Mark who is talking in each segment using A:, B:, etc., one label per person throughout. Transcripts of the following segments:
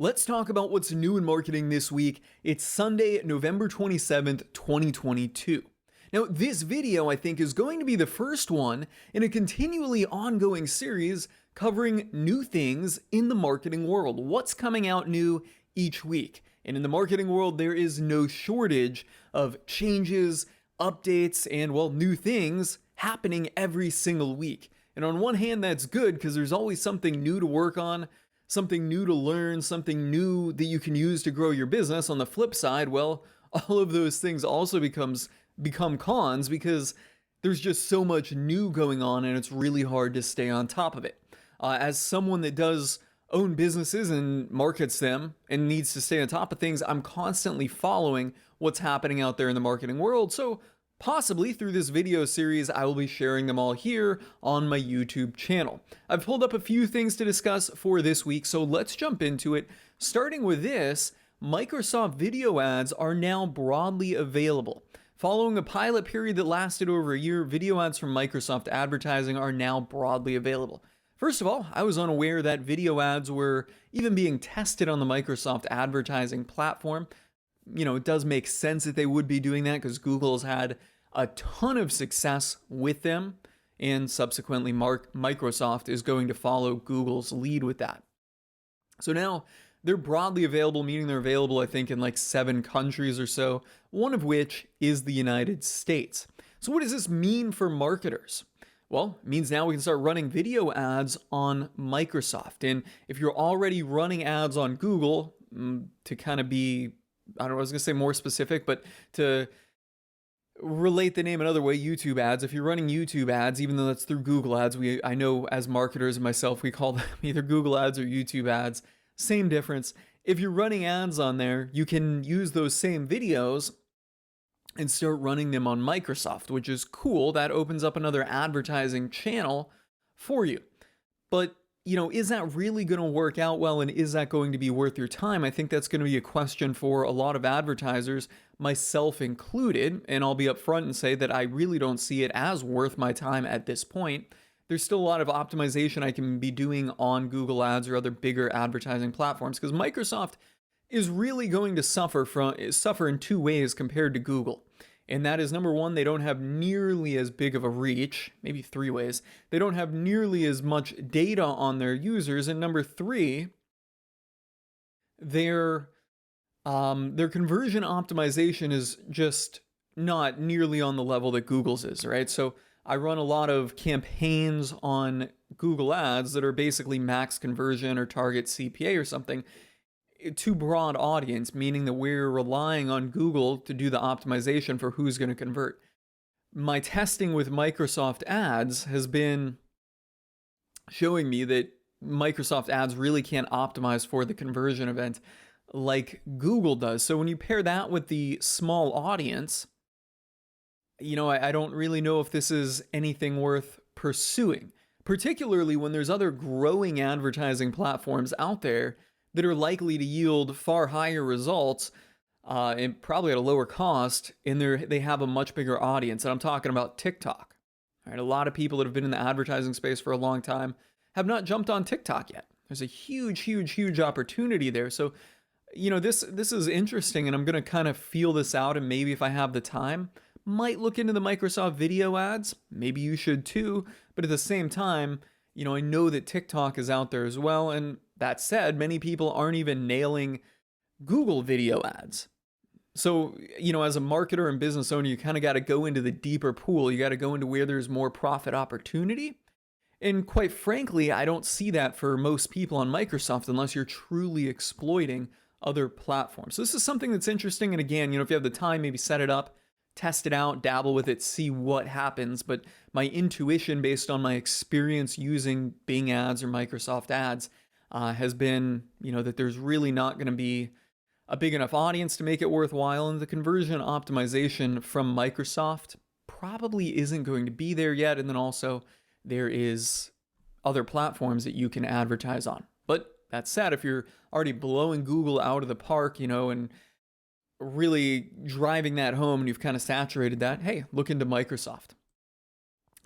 A: Let's talk about what's new in marketing this week. It's Sunday, November 27th, 2022. Now, this video I think is going to be the first one in a continually ongoing series covering new things in the marketing world. What's coming out new each week? And in the marketing world, there is no shortage of changes, updates, and, well, new things happening every single week. And on one hand, that's good because there's always something new to work on, something new to learn, something new that you can use to grow your business. On the flip side, well, all of those things also become cons because there's just so much new going on and it's really hard to stay on top of it. As someone that does own businesses and markets them and needs to stay on top of things, I'm constantly following what's happening out there in the marketing world. So possibly through this video series, I will be sharing them all here on my YouTube channel. I've pulled up a few things to discuss for this week, so let's jump into it. Starting with this, Microsoft Video Ads are now broadly available. Following a pilot period that lasted over a year, video ads from Microsoft Advertising are now broadly available. First of all, I was unaware that video ads were even being tested on the Microsoft Advertising platform. It does make sense that they would be doing that because Google's had a ton of success with them, and subsequently Microsoft is going to follow Google's lead with that. So now they're broadly available, meaning they're available, I think, in like 7 countries or so, one of which is the United States. So what does this mean for marketers? Well, it means now we can start running video ads on Microsoft. And if you're already running ads on Google, to kind of be, I don't know, I was going to say more specific, but to relate the name another way, YouTube ads. If you're running YouTube ads, even though that's through Google ads, I know as marketers and myself, we call them either Google ads or YouTube ads. Same difference. If you're running ads on there, you can use those same videos and start running them on Microsoft, which is cool. That opens up another advertising channel for you. But is that really going to work out well, and is that going to be worth your time? I think that's going to be a question for a lot of advertisers, myself included, and I'll be upfront and say that I really don't see it as worth my time at this point. There's still a lot of optimization I can be doing on Google Ads or other bigger advertising platforms because Microsoft is really going to suffer in 2 ways compared to Google. And that is, number one, they don't have nearly as big of a reach, maybe 3 ways. They don't have nearly as much data on their users. And number 3, their conversion optimization is just not nearly on the level that Google's is, right? So I run a lot of campaigns on Google Ads that are basically max conversion or target CPA or something. Too broad audience, meaning that we're relying on Google to do the optimization for who's going to convert. My testing with Microsoft Ads has been showing me that Microsoft Ads really can't optimize for the conversion event like Google does. So when you pair that with the small audience, I don't really know if this is anything worth pursuing, particularly when there's other growing advertising platforms out there that are likely to yield far higher results and probably at a lower cost, and they have a much bigger audience. And I'm talking about TikTok. All right, a lot of people that have been in the advertising space for a long time have not jumped on TikTok yet. There's a huge, huge, huge opportunity there. So, this is interesting, and I'm going to kind of feel this out, and maybe if I have the time, might look into the Microsoft Video Ads. Maybe you should too. But at the same time, I know that TikTok is out there as well, and that said, many people aren't even nailing Google Video Ads. So, as a marketer and business owner, you kind of got to go into the deeper pool. You got to go into where there's more profit opportunity. And quite frankly, I don't see that for most people on Microsoft unless you're truly exploiting other platforms. So this is something that's interesting. And again, if you have the time, maybe set it up, test it out, dabble with it, see what happens. But my intuition based on my experience using Bing Ads or Microsoft Ads has been, that there's really not going to be a big enough audience to make it worthwhile. And the conversion optimization from Microsoft probably isn't going to be there yet. And then also there is other platforms that you can advertise on. But that said, if you're already blowing Google out of the park, and really driving that home and you've kind of saturated that, hey, look into Microsoft.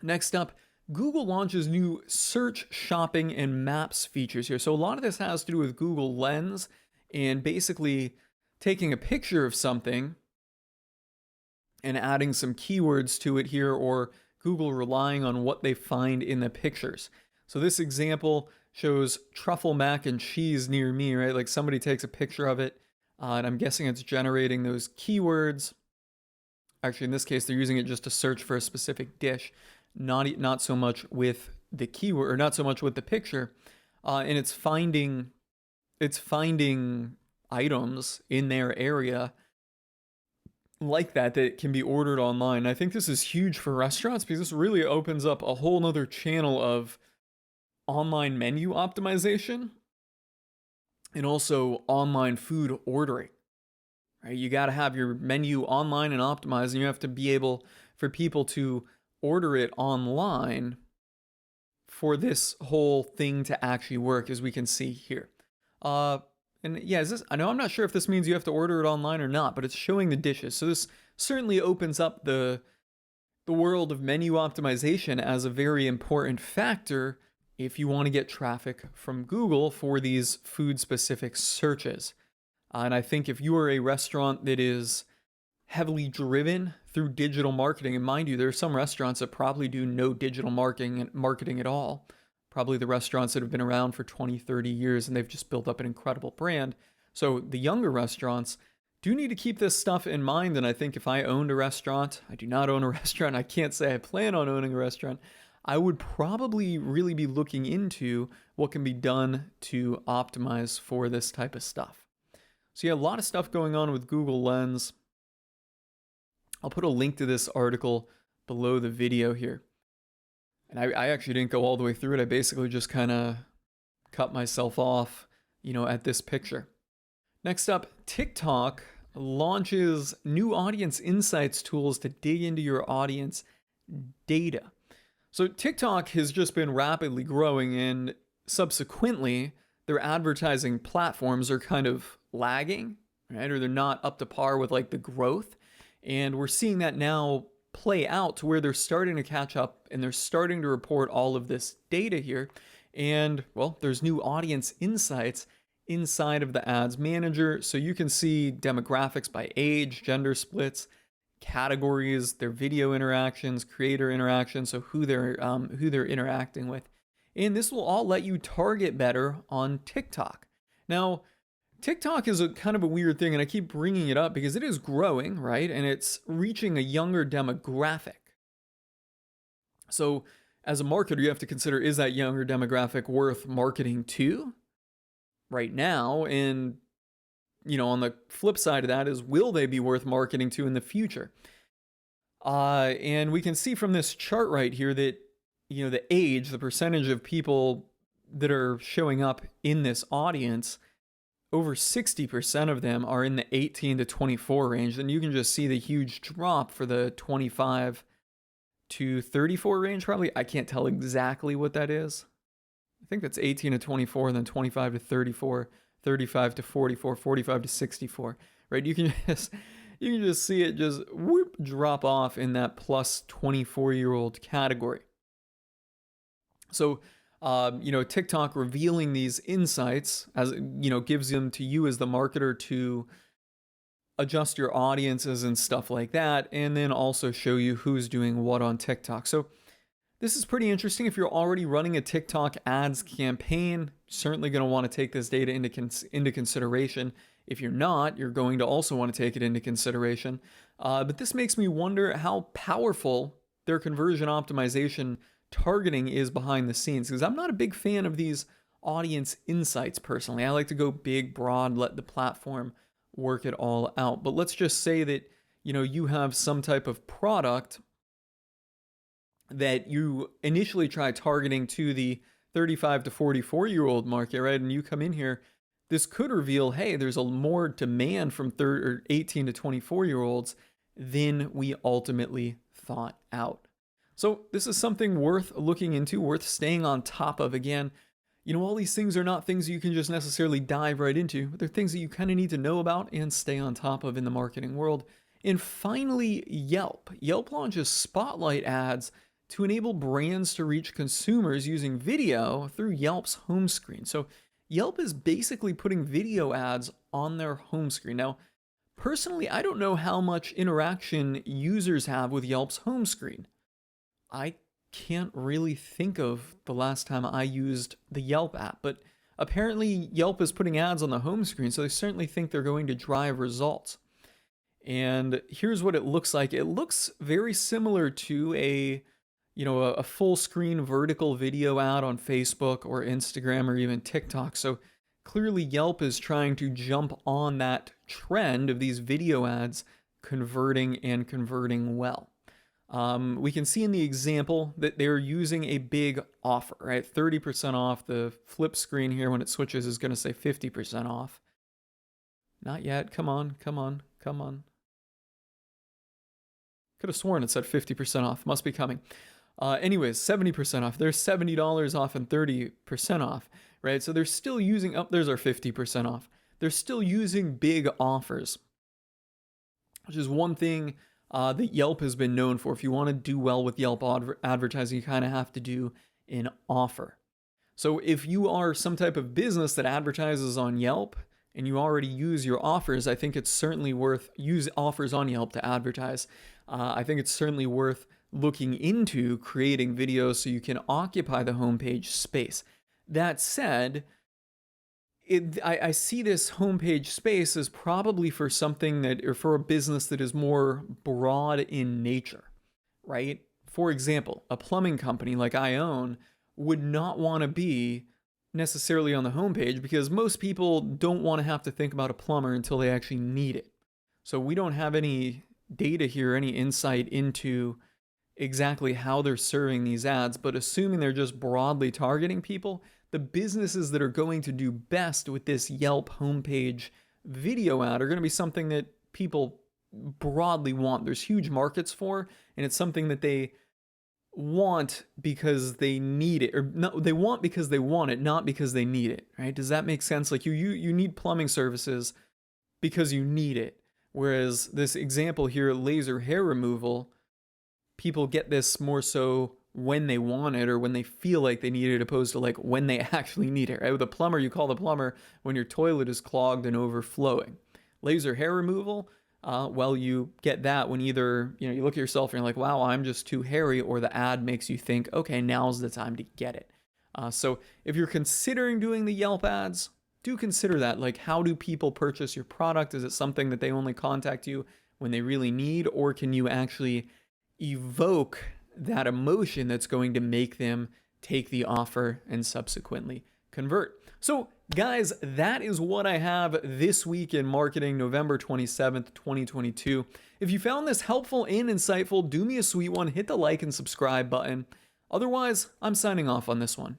A: Next up, Google launches new search, shopping, and maps features here. So a lot of this has to do with Google Lens and basically taking a picture of something and adding some keywords to it here, or Google relying on what they find in the pictures. So this example shows truffle mac and cheese near me, right? Like somebody takes a picture of it, and I'm guessing it's generating those keywords. Actually, in this case, they're using it just to search for a specific dish, not so much with the keyword, or not so much with the picture, and it's finding items in their area like that can be ordered online. I think this is huge for restaurants because this really opens up a whole nother channel of online menu optimization and also online food ordering. Right? You got to have your menu online and optimized, and you have to be able for people to order it online for this whole thing to actually work, as we can see here. And yeah, I'm not sure if this means you have to order it online or not, but it's showing the dishes. So this certainly opens up the world of menu optimization as a very important factor if you want to get traffic from Google for these food-specific searches. And I think if you are a restaurant that is heavily driven through digital marketing, and mind you, there are some restaurants that probably do no digital marketing at all. Probably the restaurants that have been around for 20, 30 years and they've just built up an incredible brand. So the younger restaurants do need to keep this stuff in mind. And I think if I owned a restaurant, I do not own a restaurant, I can't say I plan on owning a restaurant, I would probably really be looking into what can be done to optimize for this type of stuff. So yeah, a lot of stuff going on with Google Lens. I'll put a link to this article below the video here. And I actually didn't go all the way through it. I basically just kind of cut myself off, at this picture. Next up, TikTok launches new audience insights tools to dig into your audience data. So TikTok has just been rapidly growing, and subsequently, their advertising platforms are kind of lagging, right? Or they're not up to par with like the growth. And we're seeing that now play out to where they're starting to catch up and they're starting to report all of this data here. And well, there's new audience insights inside of the ads manager. So you can see demographics by age, gender splits, categories, their video interactions, creator interactions, so who they're interacting with. And this will all let you target better on TikTok. Now, TikTok is a kind of a weird thing, and I keep bringing it up because it is growing, right? And it's reaching a younger demographic. So as a marketer, you have to consider, is that younger demographic worth marketing to right now? And, on the flip side of that is, will they be worth marketing to in the future? And we can see from this chart right here that, the age, the percentage of people that are showing up in this audience, over 60% of them are in the 18 to 24 range. Then you can just see the huge drop for the 25 to 34 range, probably. I can't tell exactly what that is. I think that's 18 to 24, and then 25 to 34, 35 to 44, 45 to 64, right? You can just see it just drop off in that plus 24-year-old category. So, TikTok revealing these insights as, gives them to you as the marketer to adjust your audiences and stuff like that, and then also show you who's doing what on TikTok. So this is pretty interesting. If you're already running a TikTok ads campaign, certainly going to want to take this data into consideration. If you're not, you're going to also want to take it into consideration. But this makes me wonder how powerful their conversion optimization targeting is behind the scenes, because I'm not a big fan of these audience insights personally. I like to go big, broad, let the platform work it all out. But let's just say that, you have some type of product that you initially try targeting to the 35 to 44-year-old market, right? And you come in here, this could reveal, hey, there's a more demand from 18 to 24-year-olds than we ultimately thought out. So this is something worth looking into, worth staying on top of. Again, all these things are not things you can just necessarily dive right into, but they're things that you kind of need to know about and stay on top of in the marketing world. And finally, Yelp. Yelp launches Spotlight ads to enable brands to reach consumers using video through Yelp's home screen. So Yelp is basically putting video ads on their home screen. Now, personally, I don't know how much interaction users have with Yelp's home screen. I can't really think of the last time I used the Yelp app, but apparently Yelp is putting ads on the home screen, so they certainly think they're going to drive results. And here's what it looks like. It looks very similar to a full screen vertical video ad on Facebook or Instagram or even TikTok. So clearly Yelp is trying to jump on that trend of these video ads converting and converting well. We can see in the example that they're using a big offer, right? 30% off. The flip screen here when it switches is going to say 50% off. Not yet. Come on, come on, come on. Could have sworn it said 50% off. Must be coming. Anyways, 70% off. There's $70 off and 30% off, right? So they're still using, there's our 50% off. They're still using big offers, which is one thing that Yelp has been known for. If you want to do well with Yelp advertising, you kind of have to do an offer. So if you are some type of business that advertises on Yelp and you already use your offers, I think it's certainly worth use offers on Yelp to advertise. I think it's certainly worth looking into creating videos so you can occupy the homepage space. That said, I see this homepage space as probably for something that, or for a business that is more broad in nature, right? For example, a plumbing company like I own would not want to be necessarily on the homepage because most people don't want to have to think about a plumber until they actually need it. So we don't have any data here, any insight into exactly how they're serving these ads, but assuming they're just broadly targeting people, the businesses that are going to do best with this Yelp homepage video ad are going to be something that people broadly want. There's huge markets for, and it's something that they want because they need it, or no, they want because they want it, not because they need it, right? Does that make sense? Like you need plumbing services because you need it. Whereas this example here, laser hair removal, people get this more so when they want it or when they feel like they need it, opposed to like when they actually need it, right? With a plumber, you call the plumber when your toilet is clogged and overflowing. Laser hair removal, well, you get that when either, you look at yourself and you're like, wow, I'm just too hairy, or the ad makes you think, okay, now's the time to get it. So if you're considering doing the Yelp ads, do consider that. Like, how do people purchase your product? Is it something that they only contact you when they really need, or can you actually evoke that emotion that's going to make them take the offer and subsequently convert? So guys, that is what I have this week in marketing, November 27th, 2022. If you found this helpful and insightful, do me a sweet one, hit the like and subscribe button. Otherwise, I'm signing off on this one.